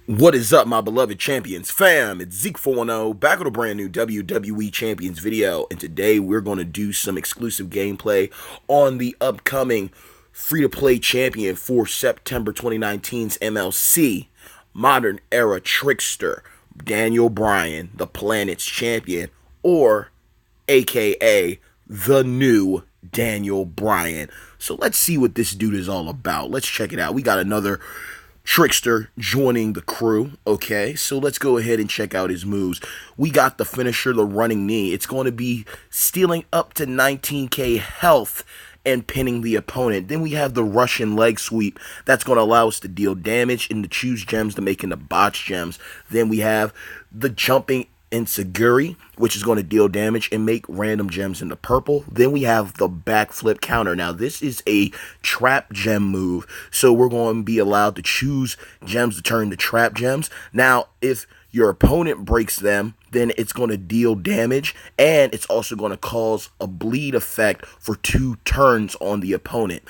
What is up, my beloved champions fam? It's Zeke410 back with a brand new WWE Champions video, and today we're going to do some exclusive gameplay on the upcoming free-to-play champion for September 2019's MLC, Modern Era Trickster, Daniel Bryan, the planet's champion, or aka the new Daniel Bryan. So let's see what this dude is all about. Let's check it out. We got another Trickster joining the crew. Okay, so let's go ahead and check out his moves. We got the finisher, the running knee. It's going to be stealing up to 19k health and pinning the opponent. Then we have the Russian leg sweep. That's going to allow us to deal damage and to choose gems to make into botch gems. Then we have the jumping Insecurity, which is going to deal damage and make random gems into purple. Then we have the backflip counter. Now this is a trap gem move, so we're going to be allowed to choose gems to turn to trap gems. Now if your opponent breaks them, then it's going to deal damage, and it's also going to cause a bleed effect for 2 turns on the opponent.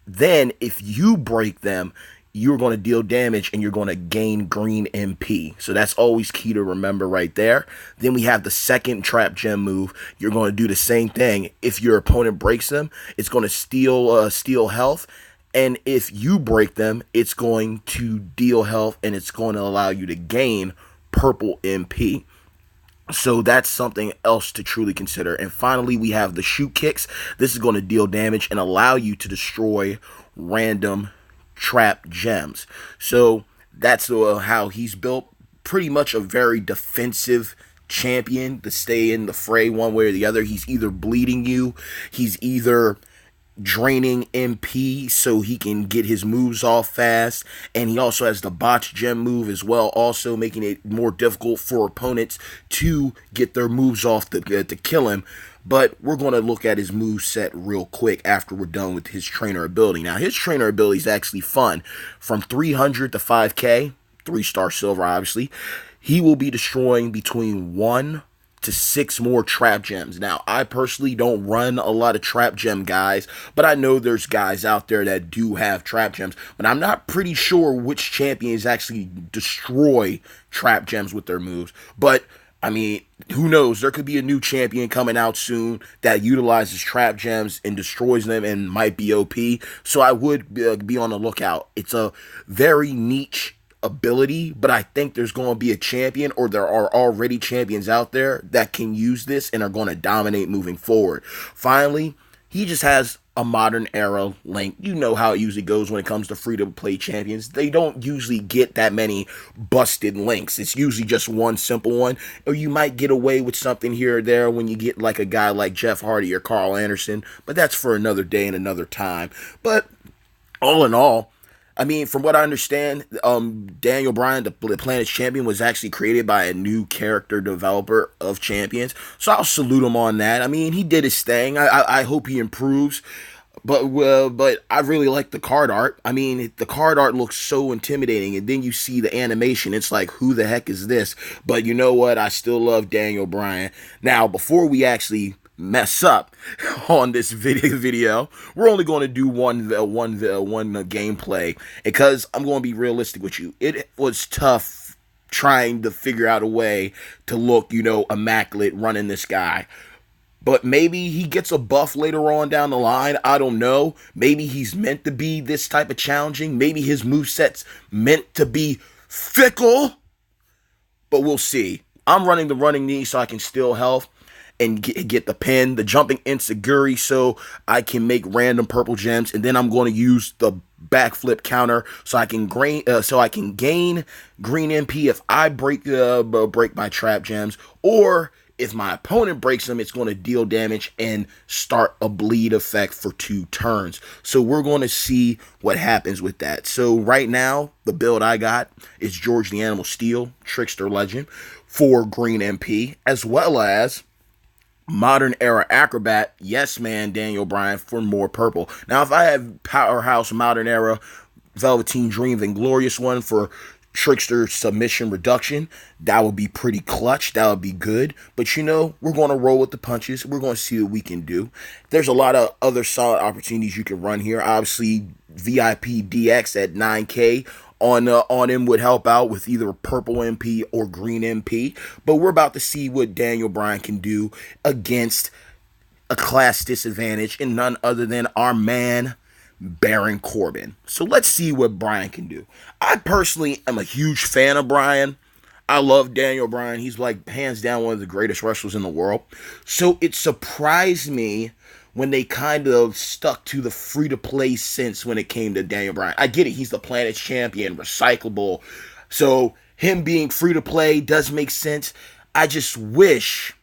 Then if you break them, you're going to deal damage and you're going to gain green MP. So that's always key to remember right there. Then we have the second trap gem move. You're going to do the same thing. If your opponent breaks them, it's going to steal health. And if you break them, it's going to deal health and it's going to allow you to gain purple MP. So that's something else to truly consider. And finally, we have the shoot kicks. This is going to deal damage and allow you to destroy random trap gems. So that's how he's built. Pretty much a very defensive champion to stay in the fray one way or the other. He's either bleeding you, he's either draining MP so he can get his moves off fast, and he also has the botch gem move as well, also making it more difficult for opponents to get their moves off to kill him. But we're going to look at his move set real quick after we're done with his trainer ability. Now his trainer ability is actually fun. From 300 to 5k, 3-star silver obviously, he will be destroying between 1 to 6 more trap gems. Now, I personally don't run a lot of trap gem guys, but I know there's guys out there that do have trap gems, but I'm not pretty sure which champions actually destroy trap gems with their moves. But I mean, who knows? There could be a new champion coming out soon that utilizes trap gems and destroys them and might be OP. So I would be on the lookout. It's a very niche ability, but I think there's going to be a champion, or there are already champions out there that can use this and are going to dominate moving forward. Finally, he just has a modern era link. You know how it usually goes when it comes to free-to-play champions. They don't usually get that many busted links. It's usually just one simple one, or you might get away with something here or there when you get like a guy like Jeff Hardy or Carl Anderson, but that's for another day and another time. But all in all, I mean, from what I understand, Daniel Bryan, the Planet's champion, was actually created by a new character developer of champions. So I'll salute him on that. I mean, he did his thing. I hope he improves. But I really like the card art. I mean, the card art looks so intimidating, and then you see the animation. It's like, who the heck is this? But you know what? I still love Daniel Bryan. Now, before we actually mess up on this video, we're only going to do one gameplay, because I'm going to be realistic with you. It was tough trying to figure out a way to look, immaculate running this guy. But maybe he gets a buff later on down the line. I don't know. Maybe he's meant to be this type of challenging. Maybe his moveset's meant to be fickle. But we'll see. I'm running the running knee so I can steal health and get the pin, the jumping Insecurity so I can make random purple gems, and then I'm going to use the backflip counter so I can gain green MP if I break my trap gems, or if my opponent breaks them, it's going to deal damage and start a bleed effect for 2 turns. So we're going to see what happens with that. So right now, the build I got is George the Animal Steel, Trickster Legend, for green MP, as well as Modern Era Acrobat, Yes Man Daniel Bryan for more purple. Now, if I have Powerhouse Modern Era Velveteen Dream Glorious One for Trickster submission reduction, that would be pretty clutch. That would be good. But we're going to roll with the punches. We're going to see what we can do. There's a lot of other solid opportunities you can run here. Obviously, VIP DX at 9K on him would help out with either purple MP or green MP. But we're about to see what Daniel Bryan can do against a class disadvantage and none other than our man Baron Corbin. So let's see what Bryan can do. I personally am a huge fan of Bryan. I love Daniel Bryan. He's like hands down one of the greatest wrestlers in the world. So it surprised me when they kind of stuck to the free-to-play sense when it came to Daniel Bryan. I get it. He's the planet's champion, recyclable. So him being free-to-play does make sense. I just wish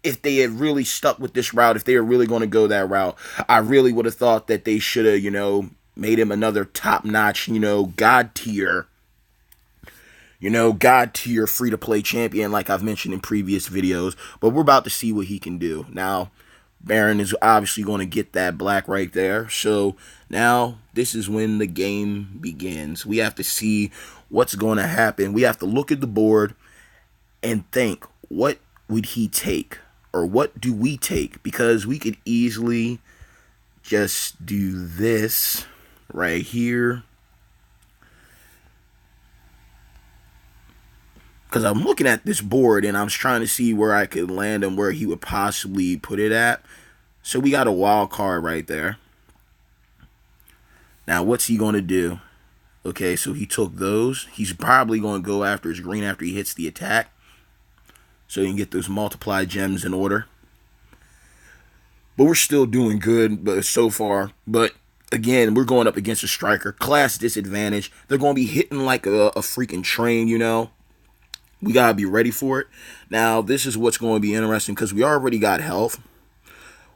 if they had really stuck with this route, if they were really going to go that route, I really would have thought that they should have, made him another top-notch, God tier free-to-play champion like I've mentioned in previous videos. But we're about to see what he can do. Now, Baron is obviously going to get that black right there. So now this is when the game begins. We have to see what's going to happen. We have to look at the board and think, what would he take? Or what do we take? Because we could easily just do this right here. Because I'm looking at this board and I'm trying to see where I could land him, where he would possibly put it at. So we got a wild card right there. Now, what's he going to do? Okay, so he took those. He's probably going to go after his green after he hits the attack, so he can get those multiplied gems in order. But we're still doing good so far. But again, we're going up against a striker. Class disadvantage. They're going to be hitting like a freaking train, We got to be ready for it. Now, this is what's going to be interesting because we already got health.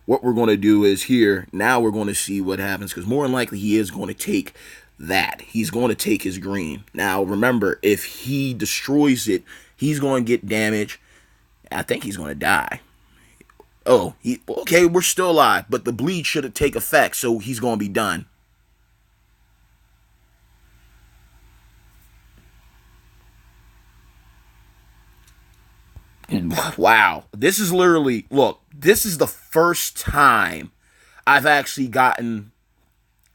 What we're going to do is here, now we're going to see what happens because more than likely he is going to take that. He's going to take his green. Now, remember, if he destroys it, he's going to get damage. I think he's going to die. Oh, okay, we're still alive, but the bleed should take effect, so he's going to be done. Wow, this is literally, look, this is the first time I've actually gotten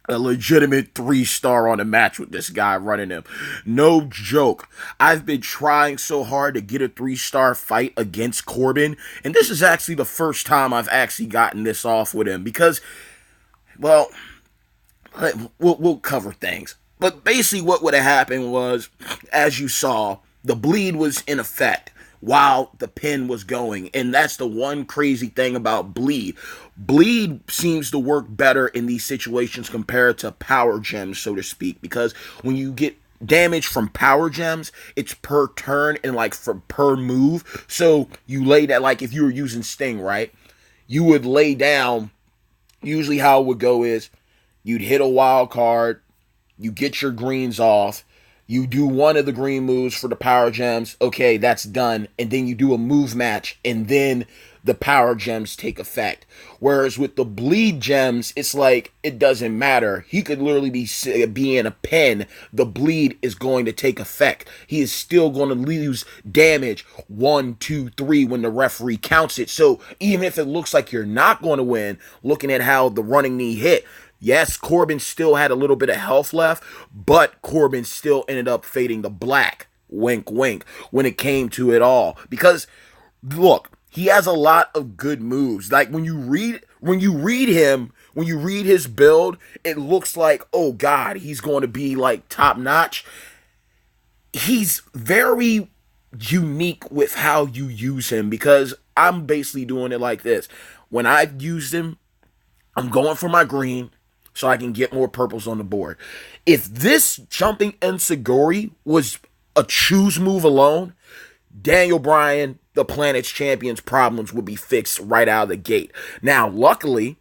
a legitimate 3-star on a match with this guy running him. No joke. I've been trying so hard to get a 3-star fight against Corbin, and this is actually the first time I've actually gotten this off with him because, well, we'll cover things. But basically what would have happened was, as you saw, the bleed was in effect while the pin was going. And that's the one crazy thing about bleed. Bleed seems to work better in these situations compared to power gems, so to speak, because when you get damage from power gems, it's per turn and like for per move. So you lay that, like if you were using Sting, right? You would lay down, usually how it would go is you'd hit a wild card, you get your greens off, you do one of the green moves for the power gems. Okay, that's done. And then you do a move match. And then the power gems take effect. Whereas with the bleed gems, it's like, it doesn't matter. He could literally be in a pen. The bleed is going to take effect. He is still going to lose damage 1, 2, 3 when the referee counts it. So even if it looks like you're not going to win, looking at how the running knee hit, yes, Corbin still had a little bit of health left, but Corbin still ended up fading to black, wink, wink, when it came to it all. Because, look, he has a lot of good moves. Like, when you read his build, it looks like, oh, God, he's going to be, like, top-notch. He's very unique with how you use him because I'm basically doing it like this. When I've used him, I'm going for my green so I can get more purples on the board. If this jumping Enziguri was a choose move alone, Daniel Bryan, the planet's champion's problems would be fixed right out of the gate. Now, luckily,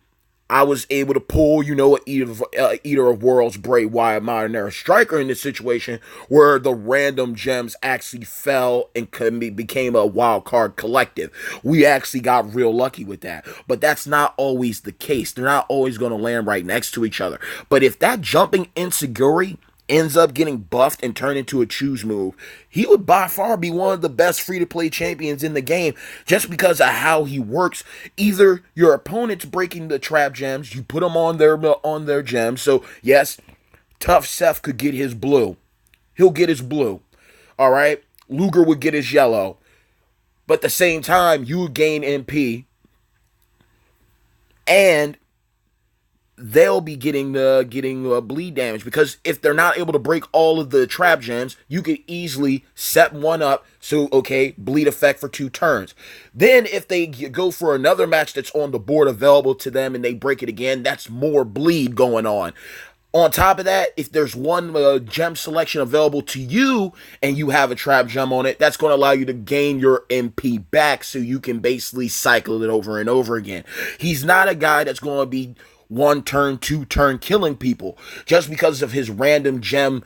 I was able to pull, an Eater of Worlds, Bray Wyatt, Modern Era Striker in this situation where the random gems actually fell and became a wild card collective. We actually got real lucky with that. But that's not always the case. They're not always going to land right next to each other. But if that jumping Enziguri ends up getting buffed and turned into a choose move, he would by far be one of the best free-to-play champions in the game just because of how he works. Either your opponent's breaking the trap gems, you put them on their gems. So, yes, Tough Seth could get his blue. he'll get his blue. All right? Luger would get his yellow. But at the same time, you would gain MP, and they'll be getting bleed damage, because if they're not able to break all of the trap gems, you could easily set one up, so okay, bleed effect for 2 turns. Then if they go for another match that's on the board available to them and they break it again, that's more bleed going on. On top of that, if there's one gem selection available to you and you have a trap gem on it, that's going to allow you to gain your MP back, so you can basically cycle it over and over again. He's not a guy that's going to be 1 turn, 2 turn killing people just because of his random gem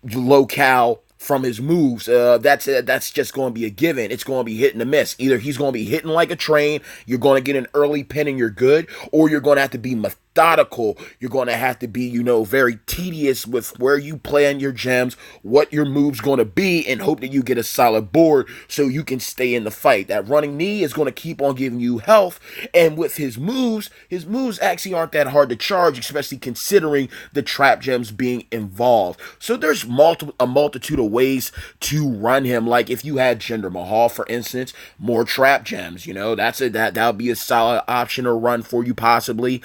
locale from his moves. That's just going to be a given. It's going to be hit and a miss. Either he's going to be hitting like a train, you're going to get an early pin and you're good, or you're going to have to be methodical. You're going to have to be, very tedious with where you plan your gems, what your move's going to be, and hope that you get a solid board so you can stay in the fight. That running knee is going to keep on giving you health, and with his moves actually aren't that hard to charge, especially considering the trap gems being involved. So there's a multitude of ways to run him. Like if you had Jinder Mahal, for instance, more trap gems, that would be a solid option or run for you possibly.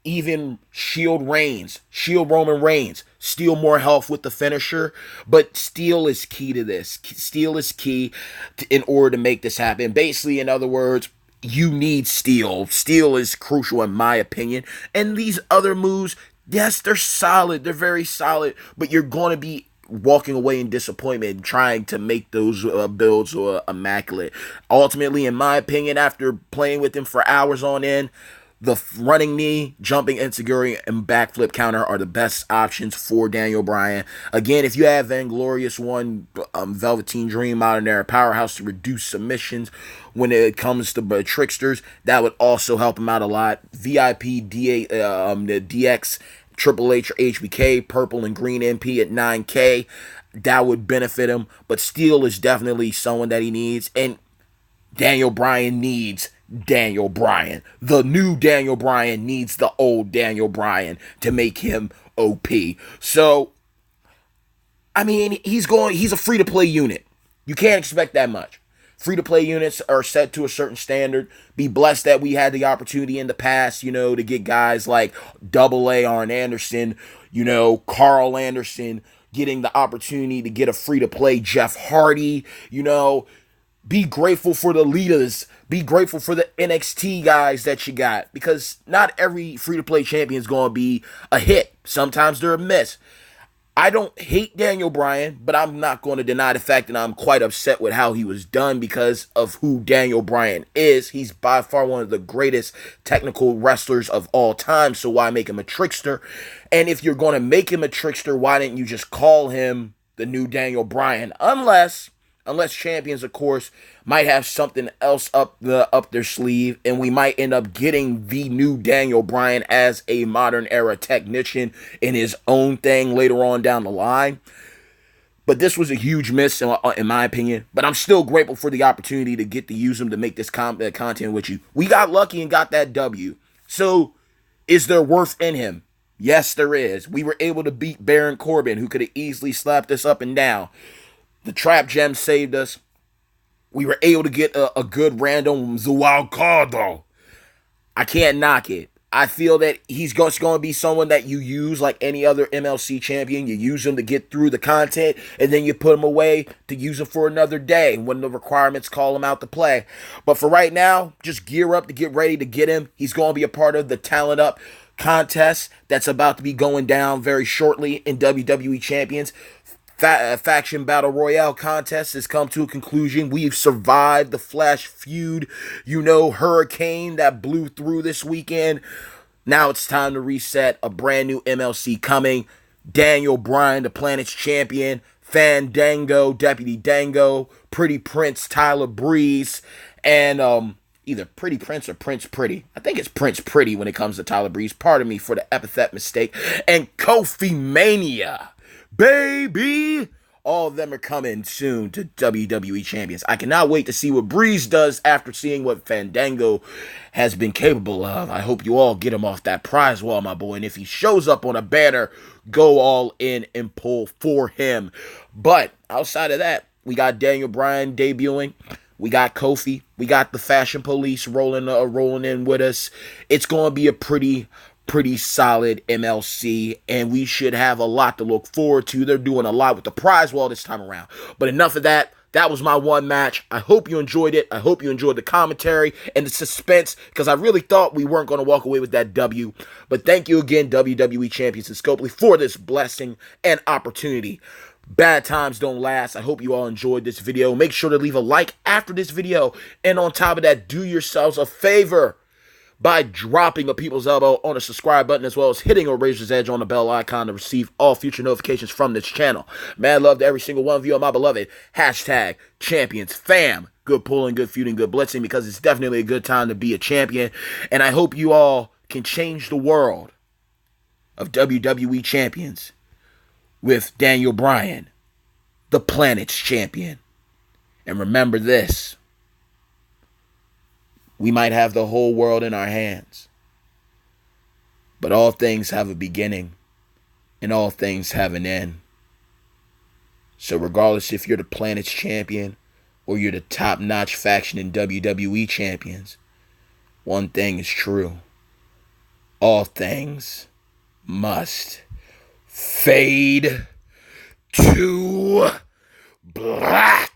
Even Shield Roman Reigns, steal more health with the finisher, but steel is key to this. Steel is key in order to make this happen. Basically, in other words, you need steel. Steel is crucial in my opinion. And these other moves, yes, they're solid. They're very solid, but you're going to be walking away in disappointment and trying to make those builds immaculate. Ultimately, in my opinion, after playing with him for hours on end, the running knee, jumping enziguri, and backflip counter are the best options for Daniel Bryan. Again, if you have Vainglorious One, Velveteen Dream, Modern Era Powerhouse to reduce submissions when it comes to tricksters, that would also help him out a lot. VIP, the DX, Triple H or HBK, purple and green MP at 9K, that would benefit him. But steel is definitely someone that he needs, and Daniel Bryan needs Daniel Bryan. The new Daniel Bryan needs the old Daniel Bryan to make him OP. So, I mean, he's a free-to-play unit. You can't expect that much. Free-to-play units are set to a certain standard. Be blessed that we had the opportunity in the past, to get guys like AA Arn Anderson, Carl Anderson, getting the opportunity to get a free-to-play Jeff Hardy, Be grateful for the leaders. Be grateful for the NXT guys that you got, because not every free-to-play champion is going to be a hit. Sometimes they're a miss. I don't hate Daniel Bryan, but I'm not going to deny the fact that I'm quite upset with how he was done because of who Daniel Bryan is. He's by far one of the greatest technical wrestlers of all time, so why make him a trickster? And if you're going to make him a trickster, why didn't you just call him the new Daniel Bryan? Unless champions, of course, might have something else up their sleeve, and we might end up getting the new Daniel Bryan as a modern era technician in his own thing later on down the line. But this was a huge miss in my opinion. But I'm still grateful for the opportunity to get to use him to make this content with you. We got lucky and got that W. So, is there worth in him? Yes, there is. We were able to beat Baron Corbin, who could have easily slapped us up and down. The trap gem saved us. We were able to get a good random Zualcardo. I can't knock it. I feel that he's going to be someone that you use like any other MLC champion. You use him to get through the content, and then you put him away to use him for another day when the requirements call him out to play. But for right now, just gear up to get ready to get him. He's going to be a part of the Talent Up contest that's about to be going down very shortly in WWE Champions. Faction Battle Royale contest has come to a conclusion. We've survived the Flash feud, hurricane that blew through this weekend. Now it's time to reset. A brand new MLC coming. Daniel Bryan, the planet's champion. Fandango, Deputy Dango. Pretty Prince, Tyler Breeze. And either Pretty Prince or Prince Pretty. I think it's Prince Pretty when it comes to Tyler Breeze. Pardon me for the epithet mistake. And Kofi Mania. Baby, All of them are coming soon to WWE Champions. I cannot wait to see what Breeze does after seeing what Fandango has been capable of. I hope you all get him off that prize wall, my boy. And if he shows up on a banner, go all in and pull for him. But outside of that, we got Daniel Bryan debuting. We got Kofi. We got the Fashion Police rolling in with us. It's going to be a pretty solid MLC, and we should have a lot to look forward to. They're doing a lot with the prize wall this time around. But enough of that. That was my one match. I hope you enjoyed it. I hope you enjoyed the commentary and the suspense, because I really thought we weren't going to walk away with that W. But thank you again, WWE Champions and Scopely, for this blessing and opportunity. Bad times don't last. I hope you all enjoyed this video. Make sure to leave a like after this video. And on top of that, do yourselves a favor by dropping a people's elbow on the subscribe button, as well as hitting a razor's edge on the bell icon to receive all future notifications from this channel. Mad love to every single one of you, my beloved hashtag champions fam. Good pulling, good feuding, good blitzing, because it's definitely a good time to be a champion. And I hope you all can change the world of WWE champions with Daniel Bryan, the planet's champion. And remember this: we might have the whole world in our hands, but all things have a beginning and all things have an end. So regardless if you're the planet's champion or you're the top-notch faction in WWE champions, one thing is true: all things must fade to black.